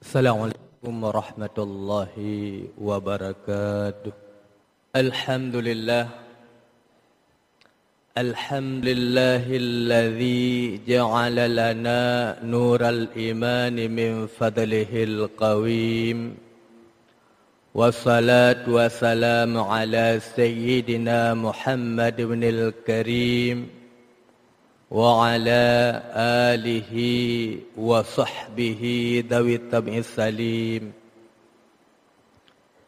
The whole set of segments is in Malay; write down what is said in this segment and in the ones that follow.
Assalamualaikum warahmatullahi wabarakatuh. Alhamdulillah. Alhamdulillahilladzi ja'ala lana nural imani min fadlihil qawim. Wassalatu wassalamu ala sayyidina Muhammad ibnil karim wa ala alihi wa sahbihi dawi tabi'is salim.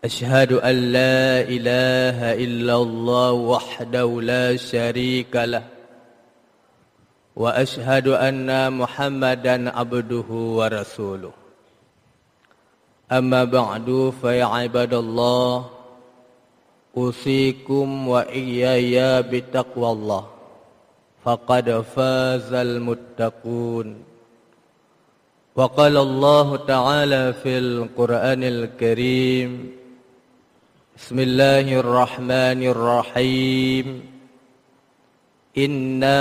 Ashhadu an la ilaha illallah wahdahu la syarika lah wa ashhadu anna Muhammadan abduhu wa rasuluh. Amma ba'du fa ya ibadallah, usikum wa iyaya bitaqwallah. Faqad fazal muttaqun. Wa qala Allah Ta'ala fil Qur'anil Karim, Bismillahirrahmanirrahim. Inna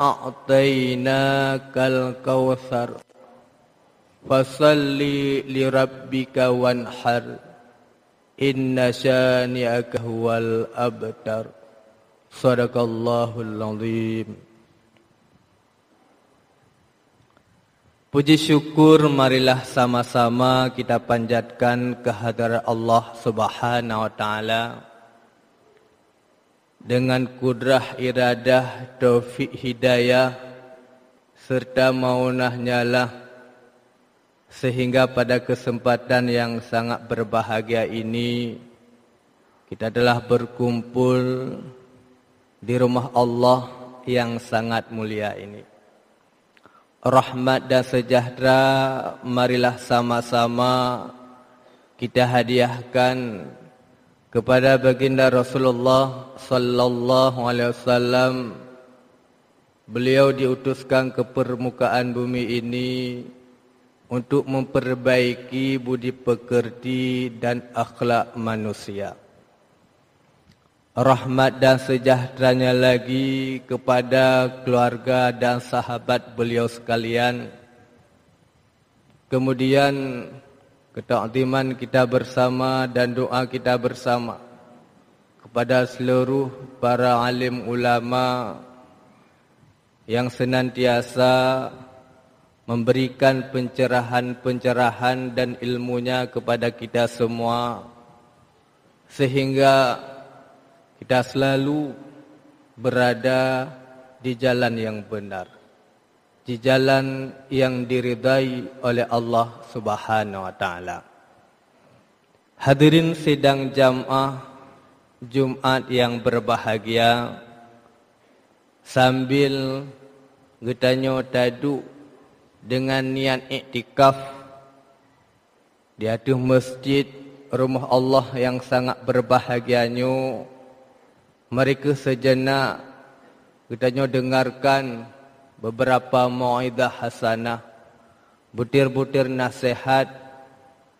a'tainakal kautsar fasalli lirabbika wanhar inna syani'aka huwal abtar. Sadaqallahul azim. Puji syukur marilah sama-sama kita panjatkan kehadirat Allah Subhanahu wa taala. Dengan kudrah iradah, taufik hidayah serta maunahnya lah, sehingga pada kesempatan yang sangat berbahagia ini kita telah berkumpul di rumah Allah yang sangat mulia ini. Rahmat dan sejahtera marilah sama-sama kita hadiahkan kepada baginda Rasulullah sallallahu alaihi wasallam. Beliau diutuskan ke permukaan bumi ini untuk memperbaiki budi pekerti dan akhlak manusia. Rahmat dan sejahteranya lagi kepada keluarga dan sahabat beliau sekalian. Kemudian ketakziman kita bersama dan doa kita bersama kepada seluruh para alim ulama yang senantiasa memberikan pencerahan-pencerahan dan ilmunya kepada kita semua, sehingga kita selalu berada di jalan yang benar, di jalan yang diridai oleh Allah Subhanahu wa taala. Hadirin sidang jamaah Jumat yang berbahagia, sambil getanyo tadu dengan niat iktikaf di atas masjid rumah Allah yang sangat berbahagianyo, mereka sejenak kita dengarkan beberapa mau'idah hasanah, butir-butir nasihat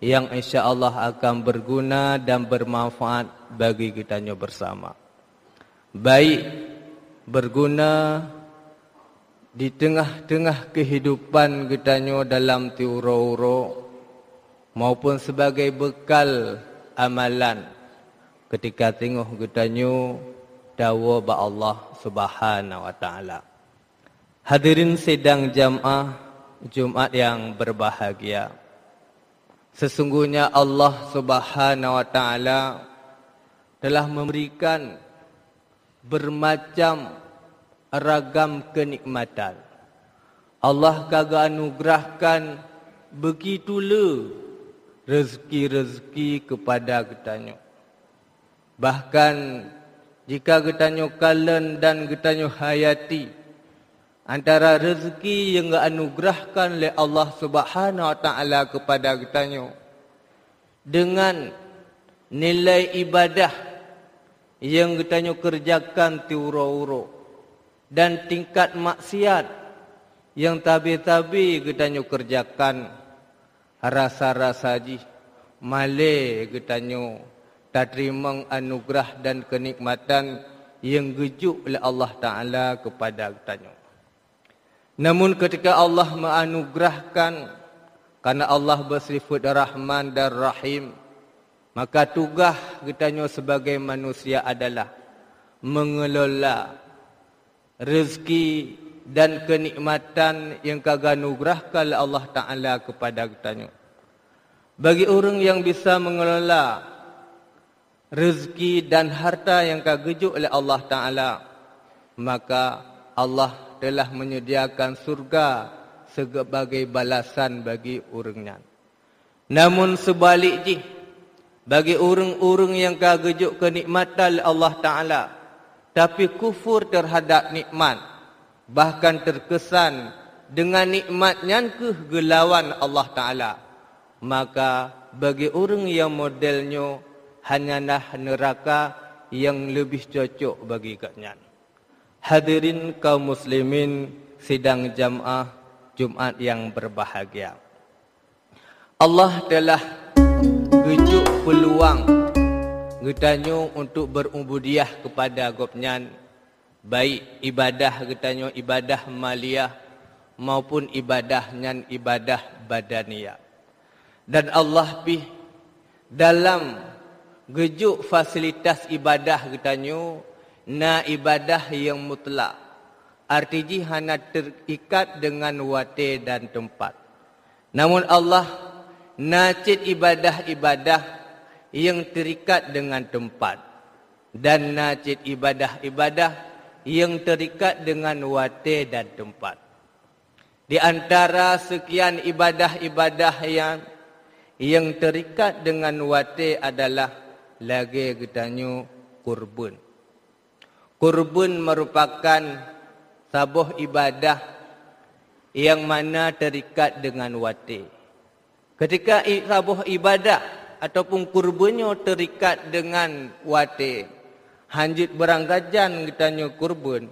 yang insya-Allah akan berguna dan bermanfaat bagi kita bersama. Baik berguna di tengah-tengah kehidupan kita dalam tiuro-uro, maupun sebagai bekal amalan ketika tengok kita dawa ba Allah Subhanahu wa taala. Hadirin sidang jamaah Jumat yang berbahagia, sesungguhnya Allah Subhanahu wa taala telah memberikan bermacam ragam kenikmatan. Allah kagak anugerahkan begitulah rezeki-rezeki kepada kita. Bahkan jika getanyo kalen dan getanyo hayati, antara rezeki yang anugerahkan oleh Allah Subhanahu wa taala kepada getanyo dengan nilai ibadah yang getanyo kerjakan tiuro-uro, dan tingkat maksiat yang tabi-tabi getanyo kerjakan, rasa-rasa ji male getanyo tak terima anugerah dan kenikmatan yang gejuk oleh Allah Ta'ala kepada kita. Namun ketika Allah menganugerahkan Karena Allah bersifat Rahman dan Rahim, maka tugas kitanya sebagai manusia adalah mengelola rezeki dan kenikmatan yang kaganugerahkan oleh Allah Ta'ala kepada kitanya. Bagi orang yang bisa mengelola rezeki dan harta yang kagejuk oleh Allah Ta'ala, maka Allah telah menyediakan surga sebagai balasan bagi orangnya. Namun sebaliknya, bagi orang-orang yang kagejuk kenikmatan Allah Ta'ala, tapi kufur terhadap nikmat, bahkan terkesan dengan nikmatnya kegelawan Allah Ta'ala, maka bagi orang yang modelnya hanyalah neraka yang lebih cocok bagi katnya. Hadirin kaum muslimin sidang jamaah Jumat yang berbahagia. Allah telah gejuk peluang getanya untuk berubudiah kepada Gopnyan, baik ibadah getanya ibadah maliyah maupun ibadahnya ibadah badaniyah. Dan Allah pih dalam gejuk fasilitas ibadah getanya na ibadah yang mutlak. Artinya hanya terikat dengan wate dan tempat. Namun Allah nacit ibadah-ibadah yang terikat dengan tempat, dan nacit ibadah-ibadah yang terikat dengan wate dan tempat. Di antara sekian ibadah-ibadah yang terikat dengan wate adalah lagi getanya kurban. Kurban merupakan sebuah ibadah yang mana terikat dengan wate. Ketika sebuah ibadah ataupun kurbannya terikat dengan wate, hanjit beranggajan getanya kurban,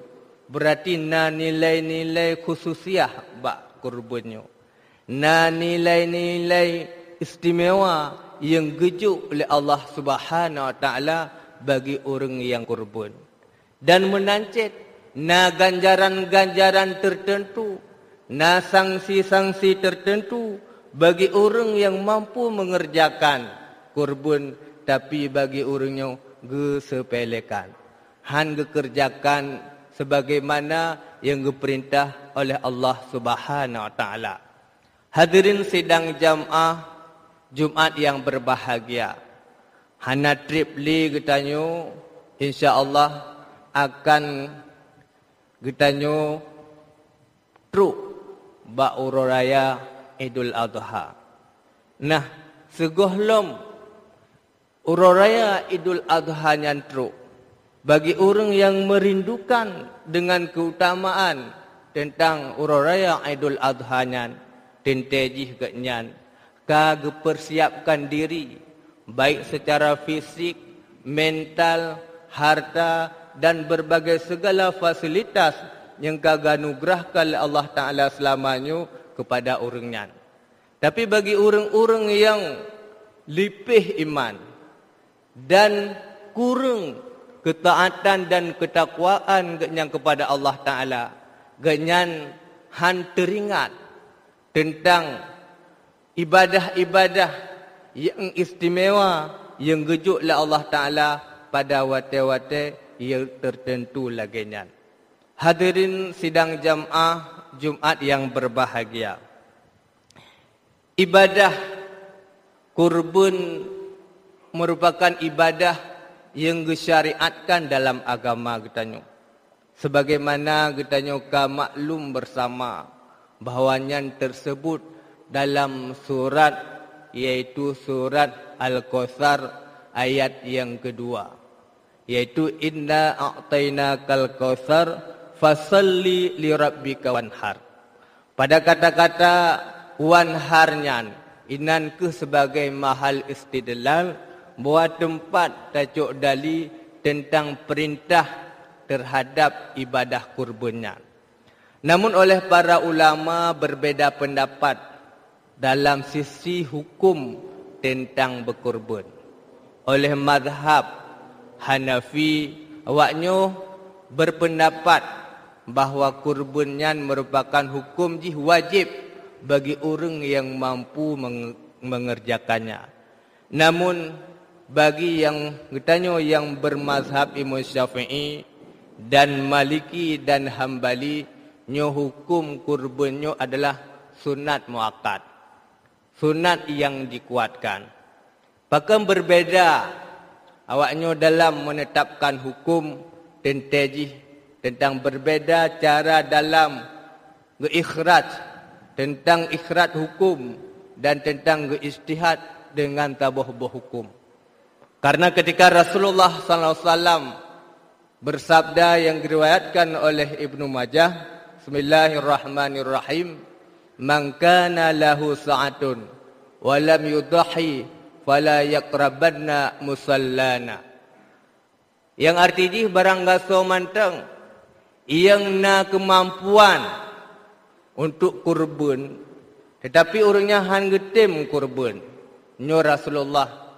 berarti na nilai-nilai khususiah bak kurbannya. Na nilai-nilai istimewa yang gejuk oleh Allah Subhanahu Wa Taala bagi orang yang kurban. Dan menancit na ganjaran-ganjaran tertentu, na sanksi-sanksi tertentu bagi orang yang mampu mengerjakan kurban, tapi bagi orang yang gesepelekan, han gekerjakan sebagaimana yang diperintah oleh Allah Subhanahu Wa Taala. Hadirin sidang jamaah Jumat yang berbahagia, hana trip li getanyo insyaallah akan getanyo truk ba uraya Idul Adha. Nah, segohlom uraya Idul Adha nyan truk bagi orang yang merindukan dengan keutamaan tentang uraya Idul Adha nyan, tentejih kenyan, ka gepersiapkan diri baik secara fisik, mental, harta dan berbagai segala fasilitas yang kaganugerahkan oleh Allah Ta'ala selamanya kepada orangnya. Tapi bagi orang-orang yang lipih iman dan kurang ketaatan dan ketakwaan yang kepada Allah Ta'ala, genyan han teringat tentang ibadah-ibadah yang istimewa yang gejuk oleh Allah Ta'ala pada wate-wate yang tertentu laginya. Hadirin sidang jamaah Jumat yang berbahagia. Ibadah kurban merupakan ibadah yang disyariatkan dalam agama kita. Sebagaimana kita maklum bersama bahawanya tersebut dalam surat, yaitu surat Al-Kautsar ayat yang kedua, yaitu inna a'tainakal kautsar fasalli lirabbika wanhar. Pada kata-kata wanharnya inan ke sebagai mahal istidlal buat tempat tajuk dali tentang perintah terhadap ibadah kurbannya. Namun oleh para ulama berbeza pendapat dalam sisi hukum tentang berkurban. Oleh mazhab Hanafi, awaknya berpendapat bahawa kurbannya merupakan hukum wajib bagi orang yang mampu mengerjakannya. Namun bagi yang katanya yang bermazhab Imam Syafi'i dan Maliki dan Hambali, nyo hukum kurbannya adalah sunat muakkad, sunat yang dikuatkan. Bahkan berbeza awaknya dalam menetapkan hukum dan tajih, tentang berbeza cara dalam ikhraj, tentang ikhraj hukum dan tentang ijtihad dengan tabuh-buh hukum. Karena ketika Rasulullah SAW bersabda yang diriwayatkan oleh Ibnu Majah, Bismillahirrahmanirrahim, "Man kana lahu sa'atun wa lam yudhi fala yaqrabanna musallana." Yang artinya barang gaso manteng yang na kemampuan untuk kurban, tetapi orangnya han getem kurban, nyo Rasulullah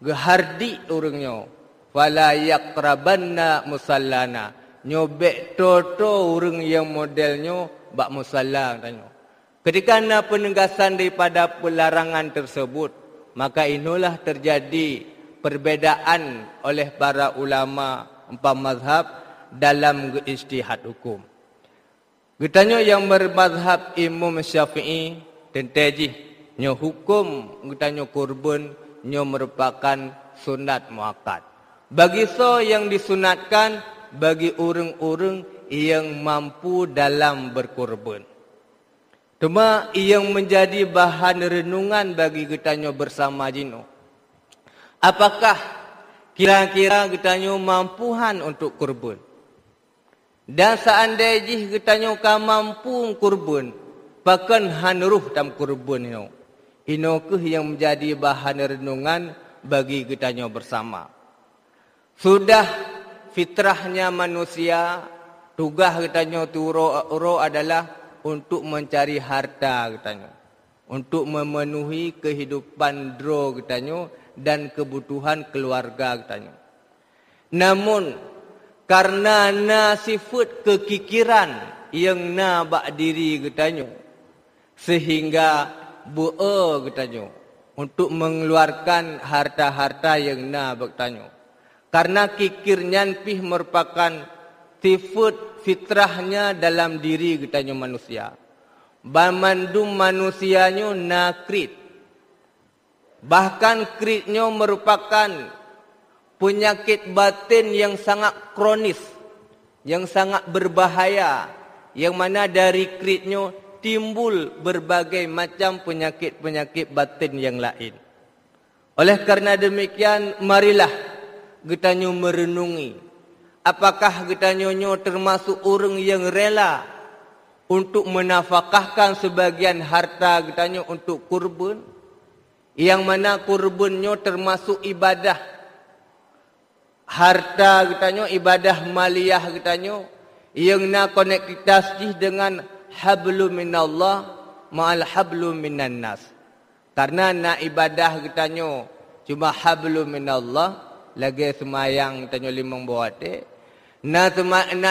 gehardi orangnya, fala yaqrabanna musallana, nyobek toto orang yang modelnya bak musalla tanya. Ketika na penegasan daripada pelarangan tersebut, maka inilah terjadi perbedaan oleh para ulama empat mazhab dalam ijtihad hukum. Getanya yang bermazhab Imam Syafi'i dan tajih, nyo hukum getanya kurban nyo merupakan sunat muakkad. Bagi so yang disunatkan bagi orang-orang yang mampu dalam berkurban. Cuma yang menjadi bahan renungan bagi getanya bersama jino. Apakah kira-kira getanya mampuhan untuk kurban? Dan seandainya getanya ka mampu kurban, bahkan hanuruh tam kurban ino. Inokah yang menjadi bahan renungan bagi getanya bersama. Sudah fitrahnya manusia, tugas getanya turo adalah untuk mencari harta getanya, untuk memenuhi kehidupan dro getanya dan kebutuhan keluarga getanya. Namun karena na sifat kekikiran yang na bak diri getanya, sehingga bu'a getanya untuk mengeluarkan harta-harta yang na bertanya. Karena kikirnya pih merupakan sifat fitrahnya dalam diri getanya manusia. Bamandum manusianya nakrit. Bahkan kritnya merupakan penyakit batin yang sangat kronis, yang sangat berbahaya, yang mana dari kritnya timbul berbagai macam penyakit-penyakit batin yang lain. Oleh karena demikian, marilah getanya merenungi, apakah getanya termasuk orang yang rela untuk menafkahkan sebagian harta getanya untuk kurban, yang mana kurbannya termasuk ibadah harta getanya, ibadah maliyah getanya, yang na konektivitas dengan hablum minallah ma'al hablum minan nas. Karena na ibadah getanya cuma hablum minallah, lagi semayang getanya limang buate. Na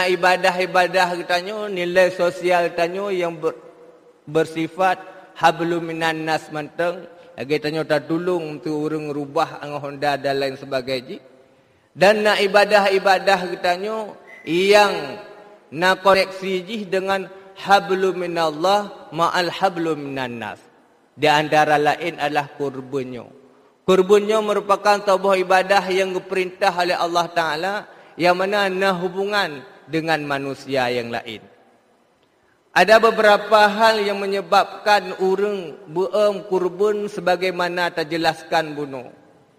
ibadah-ibadah getanya, nilai sosial getanya yang bersifat hablum minan nas manteng, lagi getanya tak tolong tu orang rubah Honda dan lain sebagainya. Dan na ibadah-ibadah getanya yang na koneksi dengan hablum minallah ma'al hablum minan nas. Di antara lain adalah kurbannya. Kurbannya merupakan sebuah ibadah yang diperintah oleh Allah Ta'ala, yang mana na hubungan dengan manusia yang lain. Ada beberapa hal yang menyebabkan orang buam kurban sebagaimana terjelaskan bunuh,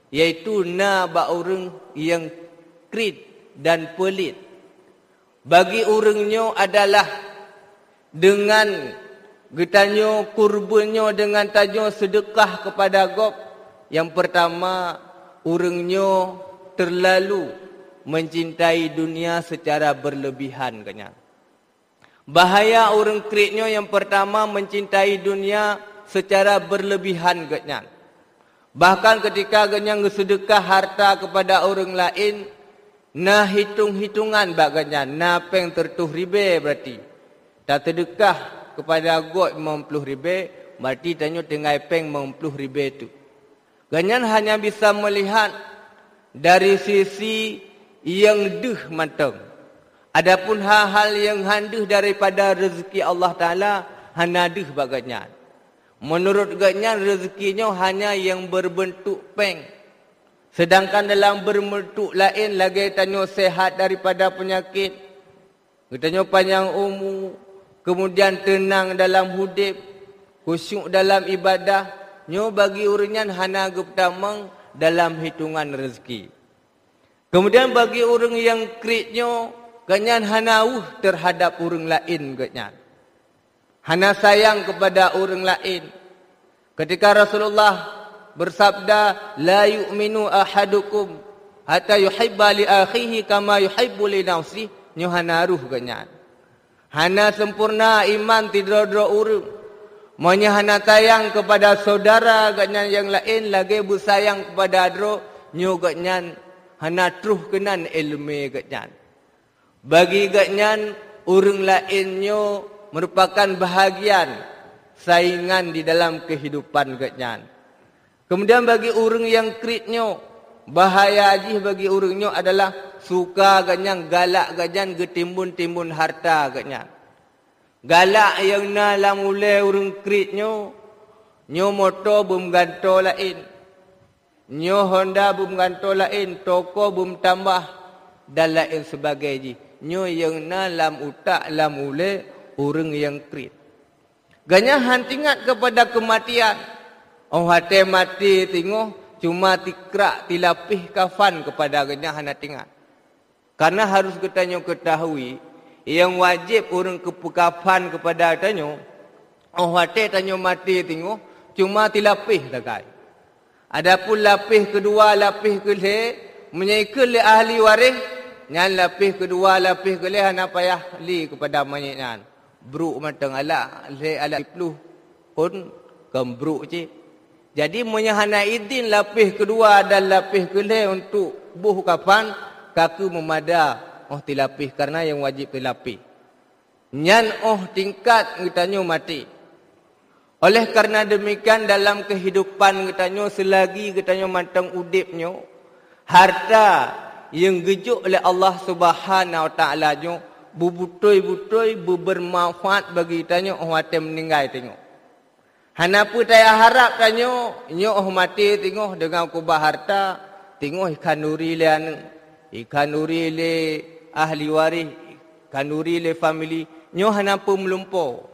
yaitu na ba orang yang krit dan pelit. Bagi orangnya adalah dengan getanya kurbannya dengan tajuk sedekah kepada God. Yang pertama, orangnya terlalu mencintai dunia secara berlebihan kenya. Bahaya orang kritnya yang pertama mencintai dunia secara berlebihan kenya. Bahkan ketika kenya sedekah harta kepada orang lain, nah hitung-hitungan baganya, nah peng tertuh ribe berarti. Tak sedekah kepada God 50 ribu, berarti tanya tengah peng 50 ribu itu. Ganyan hanya bisa melihat dari sisi yang deh matang. Adapun hal-hal yang handeh daripada rezeki Allah Ta'ala, hana deh baganya. Menurut ganyan rezekinya hanya yang berbentuk peng. Sedangkan dalam berbentuk lain lagi tanya sehat daripada penyakit. Tanya panjang umur. Kemudian tenang dalam hidup. Khusyuk dalam ibadah. Nyo bagi uringan hana pertama dalam hitungan rezeki. Kemudian bagi orang yang kritnyo, ganyan hana terhadap orang lain ganyan. Hana sayang kepada orang lain. Ketika Rasulullah bersabda, la yu'minu ahadukum hatta yuhibba li akhihi kama yuhibbu li nafsihi, nyo hana ganyan. Hana sempurna iman tidro-dro orang. Maunya hana sayang kepada saudara ganyan yang lain lagi bersayang kepada adro nyo ganyan hana truh kenan ilmu ganyan. Bagi ganyan orang lain nyo merupakan bahagian saingan di dalam kehidupan ganyan. Kemudian bagi orang yang kritnyo bahaya aji bagi orang nyo adalah suka ganyan galak ganyan getimbun-timbun harta ganyan. Galak yang nak mulai orang kritnyo, nyo motor bum ganto lain, nyo Honda bum ganto lain, toko bum tambah dan lain sebagainya. Nyo yang nak lam utak lam mulai orang yang krit. Ganya hantingat kepada kematian. Oh hati mati tengok cuma tikrak tilapih kafan kepada ganya hana tingat. Karena harus kita nyo ketahui. Yang wajib orang kepukafan kepada tanyo, oh hati tanyo mati tengok, cuma tilapih takai. Adapun lapih kedua, lapih kelih, menyikul ahli waris, nyan lapih kedua, lapih kelih, hana payah li kepada mayatnya. Bruk matang ala, ala ipluh pun gembruk cik. Jadi menyahana idin lapih kedua dan lapih kelih untuk buh kafan, kaku memada. Oh tilapih karena yang wajib tilapih. Nyan tingkat ngetanyo mati. Oleh karena demikian dalam kehidupan ngetanyo selagi ngetanyo matang udipnyo, harta yang gejuk oleh Allah Subhanahu Wa Taala nyo bubutoi-butoi bermanfaat bagi ngetanyo hati meninggal tengok. Hanapu saya harap tanyo nyo mati tengok dengan kubah harta, tengok ikan nuri le anu, ikan nuri le ahli waris, kanuri le family, nyo hanapa melumpo.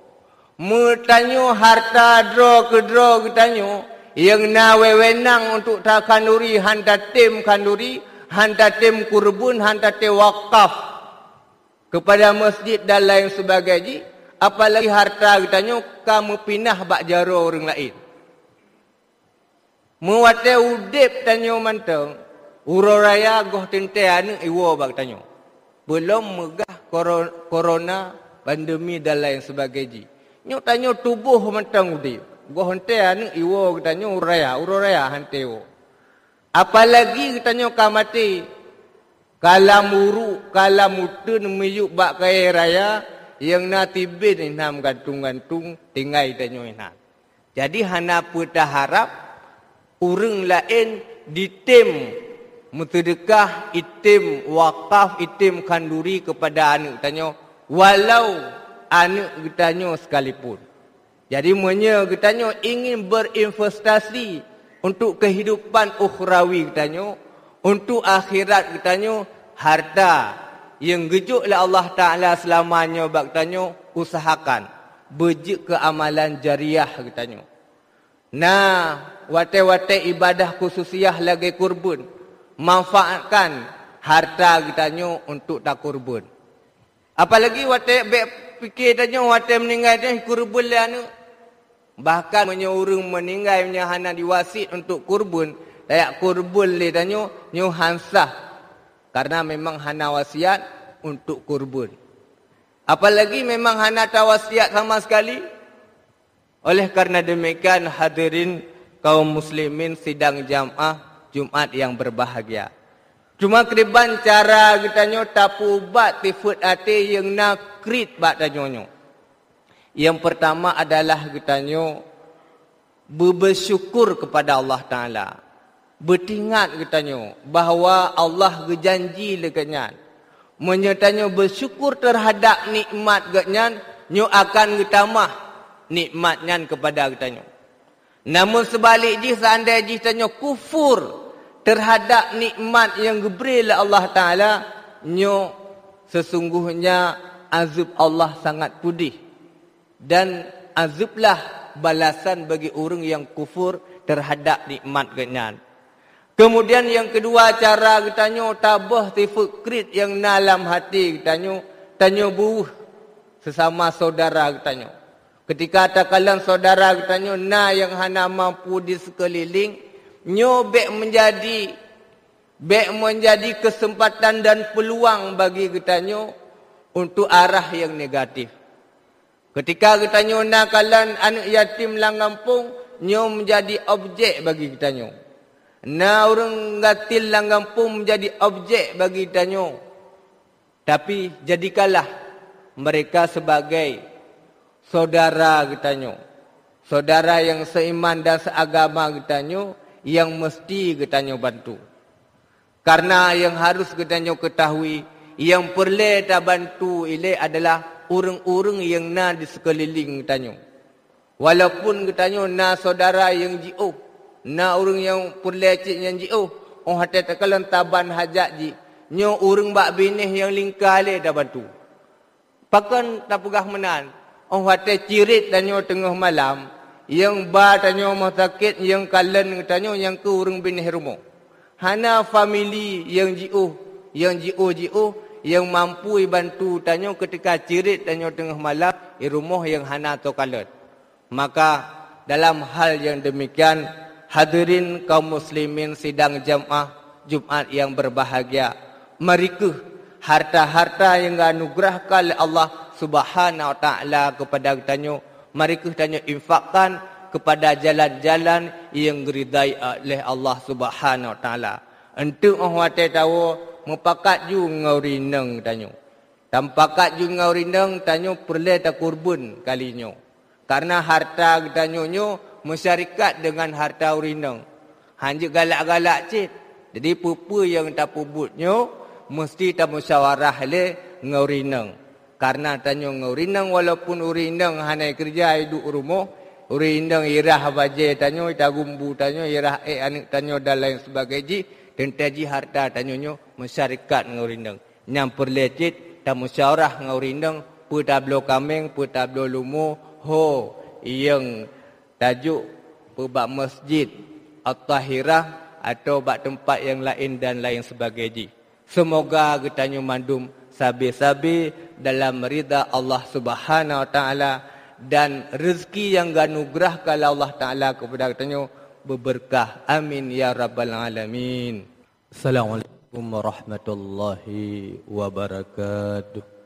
Mertanyo harta draw ke draw ketanyo, yang na wewenang untuk tak kanuri, hanta tim kanuri, hanta tim kurbun, hanta tim wakaf kepada masjid dan lain sebagainya. Apalagi harta ketanyo, kamu pindah bak jaro orang lain. Mewate udip tanyo manteng, uroraya goh tente anu iwo bak tanyo. Belum megah corona, pandemi dan lain sebagainya. Nyo tanyo tubuh mentang udip. Goh hente anu iwo tanyo uraya hente wo. Apalagi tanyo kamati kalamuru, kalamutun meyuk bak kaya raya yang natibin inam gantung-gantung tinggai tanyo inam. Jadi hana putah harap urang lain ditim mutedekah itim wakaf itim kanduri kepada anak tanyo walau anak tanyo sekalipun. Jadi menye tanyo ingin berinvestasi untuk kehidupan ukhrawi tanyo, untuk akhirat tanyo, harta yang gejuk oleh Allah Taala selamanya bak tanyo usahakan bejik ke amalan jariah tanyo. Nah, wate-wate ibadah khususiyah lagi kurban. Manfaatkan harta kitanyo untuk tak kurban. Apalagi wate fikir tanyo wate meninggal dah kurban le anu. Bahkan menyuruh meninggal hana diwasit untuk kurban, layak kurban le tanyo nyo hansah. Karena memang hana wasiat untuk kurban. Apalagi memang hana tawasiat sama sekali. Oleh karena demikian hadirin kaum muslimin sidang jamaah Jumat yang berbahagia. Cuma keriban cara kita nyo tapu ubat tifut ate yang nakrit bak tanyonyo. Yang pertama adalah katanya bersyukur kepada Allah Ta'ala. Bertingat katanya bahawa Allah berjanji lekatnya. Menyertanya bersyukur terhadap nikmat katanya, nyo akan getamah nikmatnya kepada katanya. Namun sebaliknya seandainya katanya kufur terhadap nikmat yang diberi oleh Allah Ta'ala, nyo sesungguhnya azab Allah sangat pedih. Dan azablah balasan bagi orang yang kufur terhadap nikmat katanya. Kemudian yang kedua, cara katanya tabah sifat krit yang dalam hati katanya, tanya buruh sesama saudara katanya. Ketika takalan saudara katanya na yang hana mampu di sekeliling, nyo bek menjadi kesempatan dan peluang bagi katanya untuk arah yang negatif. Ketika katanya nakalan anak yatim lang kampung, nyo menjadi objek bagi katanya. Na orang gatil lang kampung menjadi objek bagi katanya. Tapi jadikanlah mereka sebagai saudara katanya. Saudara yang seiman dan seagama katanya, yang mesti katanya bantu. Karena yang harus katanya ketahui, yang perlu kita bantu ini adalah orang-orang yang na di sekeliling katanya. Walaupun katanya na saudara yang jauh, na orang yang perlu cik yang jauh, orang hati takalan taban hajat ji, nyo orang bak binih yang lingkar le dah bantu. Pakan tak pegah menan, orang hati cirit katanya tengah malam, yang ba katanya rumah sakit, yang kalen katanya yang ke orang binih rumah. Hana family yang jauh, yang mampu bantu tanya ketika cirit tanya tengah malam di rumah yang hana atau kalat. Maka dalam hal yang demikian, hadirin kaum muslimin sidang jamaah Jumat yang berbahagia, mereka harta-harta yang anugerahkan oleh Allah Subhanahu wa taala kepada tanya, mereka tanya infakkan kepada jalan-jalan yang diridai oleh Allah Subhanahu wa taala. Untuk orang tahu mempakat ju ngau rineng tanyo. Tampakat ju ngau rineng tanyo perlu tak kurban kalinyo. Karena harta tanyo nyo masyarakat dengan harta rineng. Hanya galak-galak cit. Jadi apa yang tak pubutnyo mesti tak musyawarah le ngau rineng. Karena tanyo ngau rineng walaupun rineng hanai kerja hidup rumah, rineng irah baje tanyo tagumbu tanyo irah anak tanyo dan lain sebagainya. Dan taji harta tanyonyo masyarakat ngurindang. Nyam perlecit tak musyawarah ngurindang pu tablo kameng, pu tablo lumo, ho yang tajuk pu bak masjid at-tahirah atau bak tempat yang lain dan lain sebagainya. Semoga getanyo mandum sabi-sabi dalam ridha Allah Subhanahu wa taala dan rezeki yang ganugerahkan Allah taala kepada getanyo berberkah. Amin ya rabbal alamin. Assalamualaikum warahmatullahi wabarakatuh.